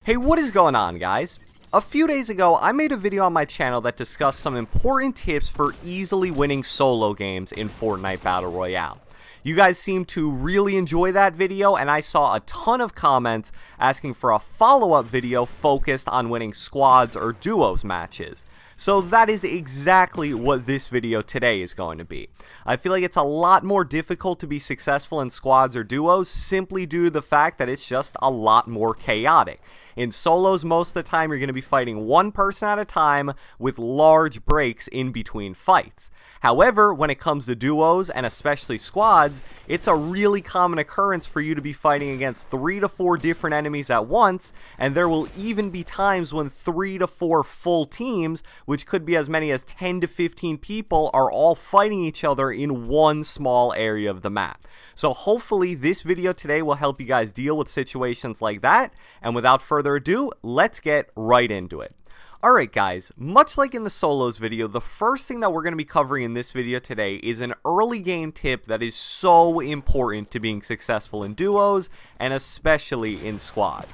Hey, what is going on, guys? A few days ago, I made a video on my channel that discussed some important tips for easily winning solo games in Fortnite Battle Royale. You guys seemed to really enjoy that video, and I saw a ton of comments asking for a follow-up video focused on winning squads or duos matches. So that is exactly what this video today is going to be. I feel like it's a lot more difficult to be successful in squads or duos simply due to the fact that it's just a lot more chaotic. In solos, most of the time you're going to be fighting one person at a time with large breaks in between fights. However, when it comes to duos and especially squads, it's a really common occurrence for you to be fighting against 3 to 4 different enemies at once, and there will even be times when 3 to 4 full teams, which could be as many as 10 to 15 people, are all fighting each other in one small area of the map. So hopefully this video today will help you guys deal with situations like that, and without further ado, let's get right into it. Alright guys, much like in the solos video, the first thing that we're going to be covering in this video today is an early game tip that is so important to being successful in duos, and especially in squads.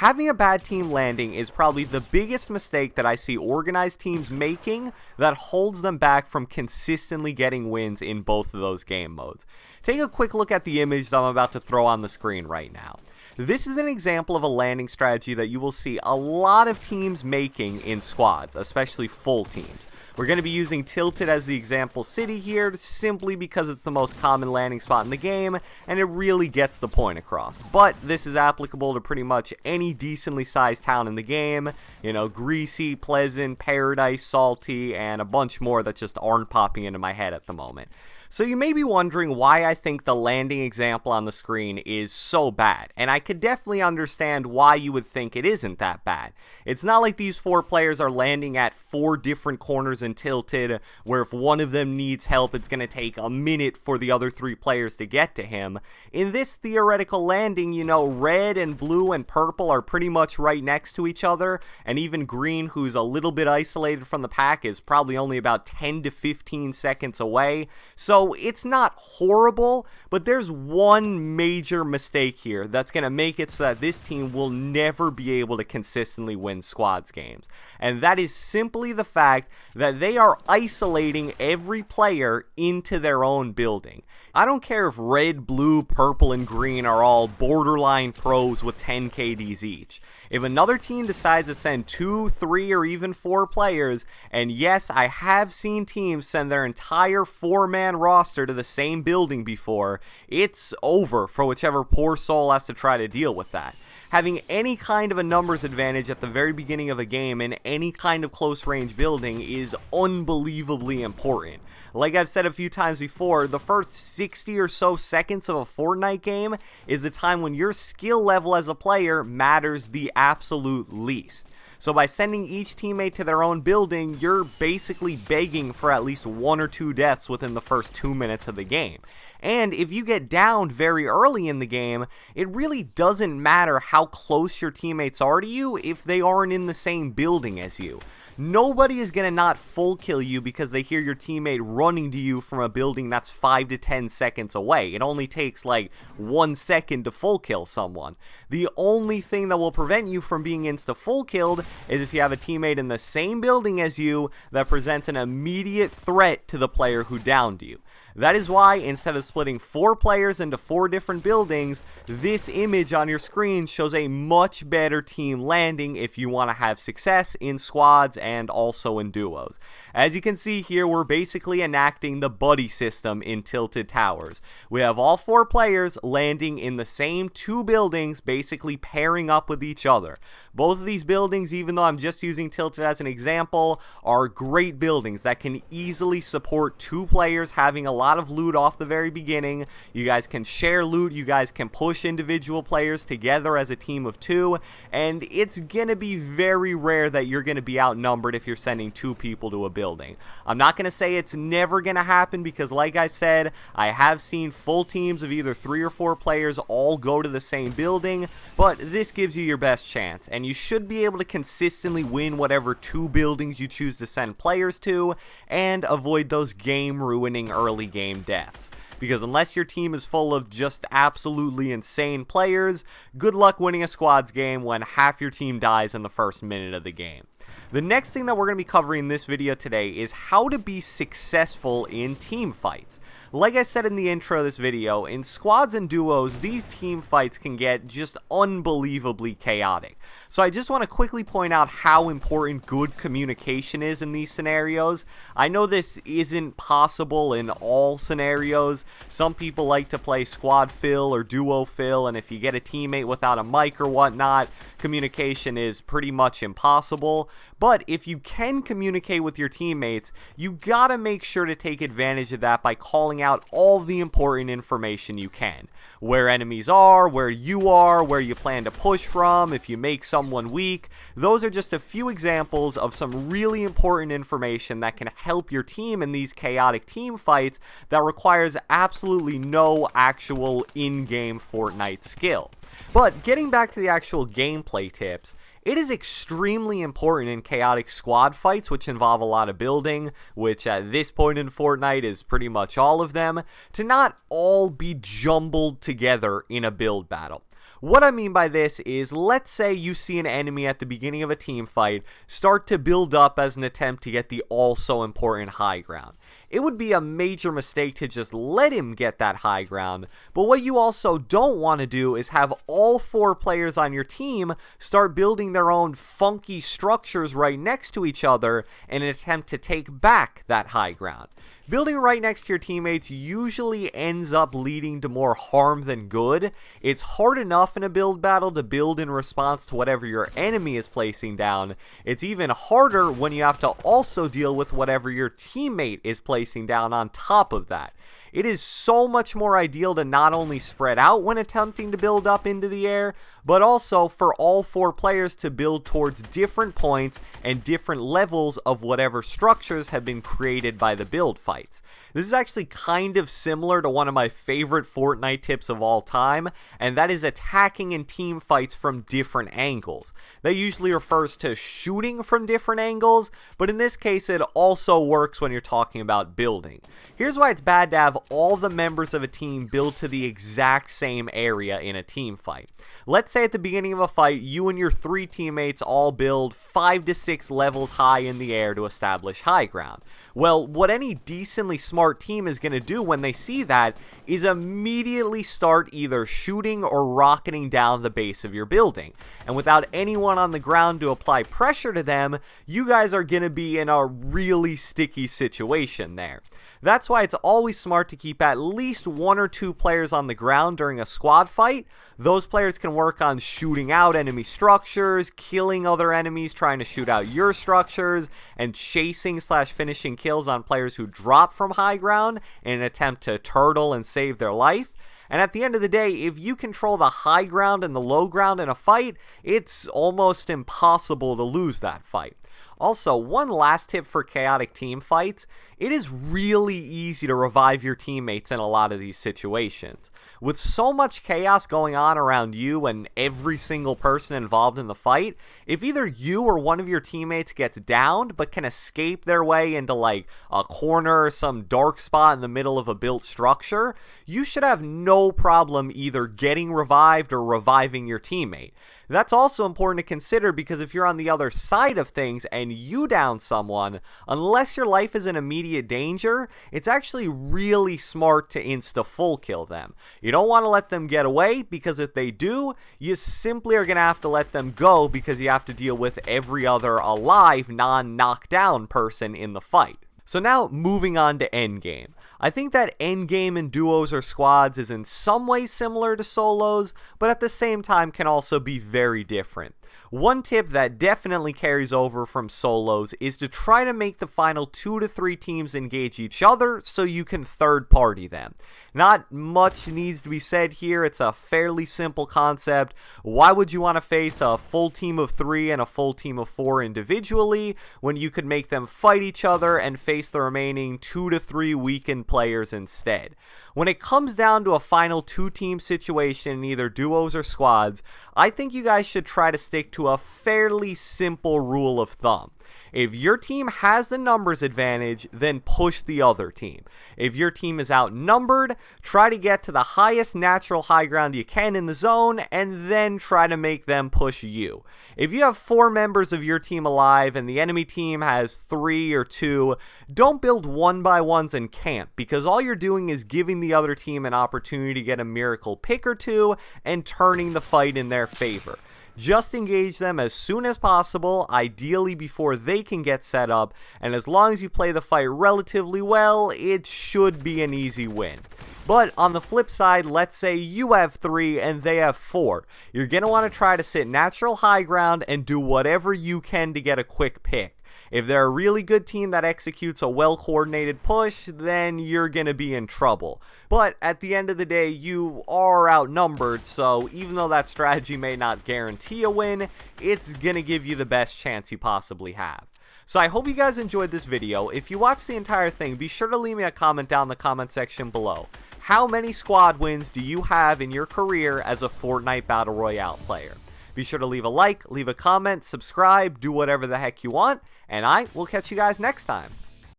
Having a bad team landing is probably the biggest mistake that I see organized teams making that holds them back from consistently getting wins in both of those game modes. Take a quick look at the image that I'm about to throw on the screen right now. This is an example of a landing strategy that you will see a lot of teams making in squads, especially full teams. We're going to be using Tilted as the example city here simply because it's the most common landing spot in the game and it really gets the point across. But this is applicable to pretty much any decently sized town in the game. You know, Greasy, Pleasant, Paradise, Salty, and a bunch more that just aren't popping into my head at the moment. So you may be wondering why I think the landing example on the screen is so bad, and I could definitely understand why you would think it isn't that bad. It's not like these 4 players are landing at 4 different corners in Tilted, where if one of them needs help, it's going to take a minute for the other 3 players to get to him. In this theoretical landing, you know, red and blue and purple are pretty much right next to each other, and even green, who's a little bit isolated from the pack, is probably only about 10 to 15 seconds away. So it's not horrible, but there's one major mistake here that's going to make it so that this team will never be able to consistently win squads games. And that is simply the fact that they are isolating every player into their own building. I don't care if red, blue, purple, and green are all borderline pros with 10 KDs each. If another team decides to send 2, 3, or even 4 players, and yes, I have seen teams send their entire 4-man roster to the same building before, it's over for whichever poor soul has to try to deal with that. Having any kind of a numbers advantage at the very beginning of a game in any kind of close range building is unbelievably important. Like I've said a few times before, the first 60 or so seconds of a Fortnite game is the time when your skill level as a player matters the absolute least. So by sending each teammate to their own building, you're basically begging for at least 1 or 2 deaths within the first 2 minutes of the game. And if you get downed very early in the game, it really doesn't matter how close your teammates are to you if they aren't in the same building as you. Nobody is going to not full kill you because they hear your teammate running to you from a building that's 5 to 10 seconds away. It only takes like 1 second to full kill someone. The only thing that will prevent you from being insta full killed is if you have a teammate in the same building as you that presents an immediate threat to the player who downed you. That is why, instead of splitting 4 players into 4 different buildings, this image on your screen shows a much better team landing if you want to have success in squads and also in duos. As you can see here, we're basically enacting the buddy system in Tilted Towers. We have all 4 players landing in the same 2 buildings, basically pairing up with each other. Both of these buildings, even though I'm just using Tilted as an example, are great buildings that can easily support 2 players having a lot of loot off the very beginning. You guys can share loot, you guys can push individual players together as a team of 2, and it's gonna be very rare that you're gonna be outnumbered if you're sending 2 people to a building. I'm not gonna say it's never gonna happen because, like I said, I have seen full teams of either 3 or 4 players all go to the same building, but this gives you your best chance, and you should be able to consistently win whatever 2 buildings you choose to send players to and avoid those game ruining early game deaths. because unless your team is full of just absolutely insane players, good luck winning a squads game when half your team dies in the first minute of the game. The next thing that we're going to be covering in this video today is how to be successful in team fights. Like I said in the intro of this video, in squads and duos, these team fights can get just unbelievably chaotic. So I just want to quickly point out how important good communication is in these scenarios. I know this isn't possible in all scenarios. Some people like to play squad fill or duo fill, and if you get a teammate without a mic or whatnot, communication is pretty much impossible. But if you can communicate with your teammates, you gotta make sure to take advantage of that by calling out all the important information you can. Where enemies are, where you plan to push from, if you make someone weak. Those are just a few examples of some really important information that can help your team in these chaotic team fights that requires absolutely no actual in-game Fortnite skill. But getting back to the actual gameplay tips, it is extremely important in chaotic squad fights, which involve a lot of building, which at this point in Fortnite is pretty much all of them, to not all be jumbled together in a build battle. What I mean by this is, let's say you see an enemy at the beginning of a team fight start to build up as an attempt to get the also important high ground. It would be a major mistake to just let him get that high ground, but what you also don't want to do is have all 4 players on your team start building their own funky structures right next to each other in an attempt to take back that high ground. Building right next to your teammates usually ends up leading to more harm than good. It's hard enough in a build battle to build in response to whatever your enemy is placing down. It's even harder when you have to also deal with whatever your teammate is placing down on top of that. It is so much more ideal to not only spread out when attempting to build up into the air, but also for all 4 players to build towards different points and different levels of whatever structures have been created by the build fights. This is actually kind of similar to one of my favorite Fortnite tips of all time, and that is attacking in team fights from different angles. That usually refers to shooting from different angles, but in this case it also works when you're talking about building. Here's why it's bad to have all the members of a team build to the exact same area in a team fight. Let's say at the beginning of a fight, you and your 3 teammates all build 5 to 6 levels high in the air to establish high ground. Well, what any decently smart team is going to do when they see that is immediately start either shooting or rocketing down the base of your building. And without anyone on the ground to apply pressure to them, you guys are going to be in a really sticky situation there. That's why it's always smart to keep at least 1 or 2 players on the ground during a squad fight. Those players can work on shooting out enemy structures, killing other enemies trying to shoot out your structures, and chasing/finishing kills on players who drop from high ground in an attempt to turtle and save their life. And at the end of the day, if you control the high ground and the low ground in a fight, it's almost impossible to lose that fight. Also, one last tip for chaotic team fights, it is really easy to revive your teammates in a lot of these situations. With so much chaos going on around you and every single person involved in the fight, if either you or one of your teammates gets downed but can escape their way into like a corner or some dark spot in the middle of a built structure, you should have no problem either getting revived or reviving your teammate. That's also important to consider because if you're on the other side of things and you down someone, unless your life is in immediate danger, it's actually really smart to insta-full kill them. You don't want to let them get away because if they do, you simply are going to have to let them go because you have to deal with every other alive non-knockdown person in the fight. So now moving on to endgame. I think that endgame in duos or squads is in some ways similar to solos, but at the same time can also be very different. One tip that definitely carries over from solos is to try to make the final 2 to 3 teams engage each other so you can third party them. Not much needs to be said here, it's a fairly simple concept. Why would you want to face a full team of 3 and a full team of 4 individually when you could make them fight each other and face the remaining 2 to 3 weakened players instead? When it comes down to a final 2-team situation in either duos or squads, I think you guys should try to stick to a fairly simple rule of thumb. If your team has the numbers advantage, then push the other team. If your team is outnumbered, try to get to the highest natural high ground you can in the zone, and then try to make them push you. If you have 4 members of your team alive and the enemy team has 3 or 2, don't build 1-by-1s and camp, because all you're doing is giving the other team an opportunity to get a miracle pick or 2 and turning the fight in their favor. Just engage them as soon as possible, ideally before they can get set up, and as long as you play the fight relatively well, it should be an easy win. But on the flip side, let's say you have 3 and they have 4. You're going to want to try to sit natural high ground and do whatever you can to get a quick pick. If they're a really good team that executes a well-coordinated push, then you're going to be in trouble. But at the end of the day, you are outnumbered, so even though that strategy may not guarantee a win, it's going to give you the best chance you possibly have. So I hope you guys enjoyed this video. If you watched the entire thing, be sure to leave me a comment down in the comment section below. How many squad wins do you have in your career as a Fortnite Battle Royale player? Be sure to leave a like, leave a comment, subscribe, do whatever the heck you want, and I will catch you guys next time.